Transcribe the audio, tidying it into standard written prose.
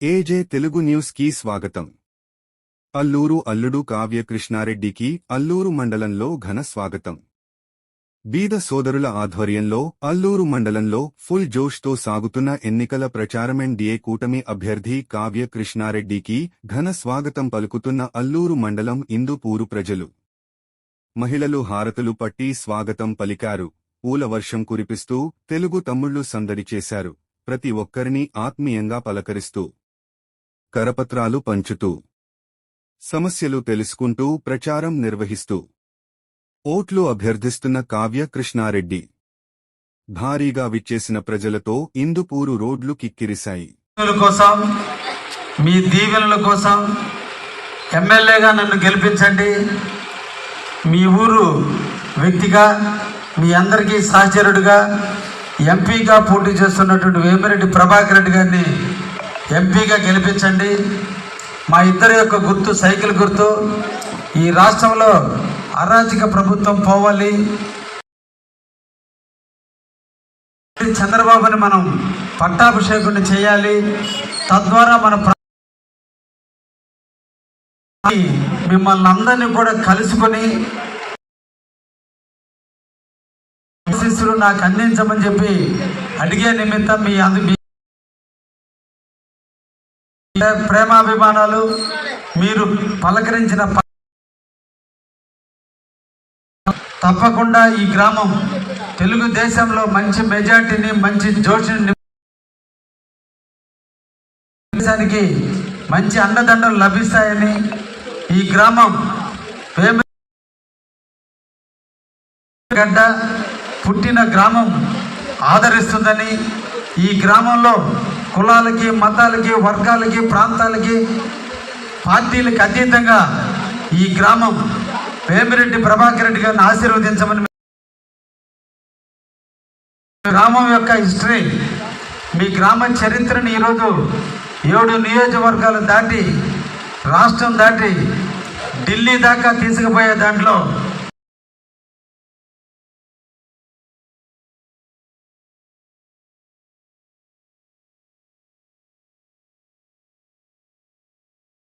ఏజే Telugu news కి స్వాగతం. అల్లూరు అల్లుడు కావ్య కృష్ణారెడ్డికి అల్లూరు మండలంలో ఘన స్వాగతం. బీద సోదరుల ఆధ్వర్యంలో అల్లూరు మండలంలో ఫుల్ జోష్తో సాగుతున్న ఎన్నికల ప్రచారం ఎన్డీఏ కూటమి అభ్యర్థి కావ్య కృష్ణారెడ్డికి ఘన స్వాగతం పలుకుతున్న అల్లూరు మండలం ఇందుపూరు ప్రజలు. మహిళలు హారతులు పట్టి స్వాగతం పలికారు. పూల వర్షం కురిపిస్తూ తెలుగు తమ్ముళ్లు సందడి చేశారు. ప్రతి ఒక్కరిని ఆత్మీయంగా పలకరిస్తూ కరపత్రాలు పంచుతూ సమస్యలు తెలుసుకుంటూ ప్రచారం నిర్వహిస్తూ ఓట్లు అభ్యర్థిస్తున్న కావ్య కృష్ణారెడ్డి. భారీగా విచ్చేసిన ప్రజలతో ఇందుపూరు రోడ్లు కిక్కిరిశాయి. కోసం మీ దీవెనల కోసం ఎమ్మెల్యేగా నన్ను గెలిపించండి. మీ ఊరు వ్యక్తిగా మీ అందరికీ సహచరుడుగా ఎంపీగా పోటీ చేస్తున్నటువంటి వేమిరెడ్డి ప్రభాకర్ రెడ్డి గారిని ఎంపీగా గెలిపించండి. మా ఇద్దరి యొక్క గుర్తు సైకిల్ గుర్తు. ఈ రాష్ట్రంలో అరాచక ప్రభుత్వం పోవాలి. చంద్రబాబుని మనం పట్టాభిషేకుని చేయాలి. తద్వారా మన మిమ్మల్ని అందరినీ కూడా కలుసుకొని ఆశీస్సులు నాకు అందించమని చెప్పి అడిగే నిమిత్తం మీ ప్రేమాభిమానాలు మీరు పలకరించిన తప్పకుండా ఈ గ్రామం తెలుగుదేశంలో మంచి మెజార్టీని మంచి జోషిని మంచి అండదండలు లభిస్తాయని, ఈ గ్రామం గడ్డ పుట్టిన గ్రామం ఆదరిస్తుందని, ఈ గ్రామంలో కులాలకి మతాలకి వర్గాలకి ప్రాంతాలకి పార్టీలకి అతీతంగా ఈ గ్రామం వేమిరెడ్డి ప్రభాకర్ రెడ్డి గారిని ఆశీర్వదించమని, గ్రామం యొక్క హిస్టరీ మీ గ్రామ చరిత్రని ఈరోజు 7 నియోజకవర్గాలు దాటి రాష్ట్రం దాటి ఢిల్లీ దాకా తీసుకుపోయే దాంట్లో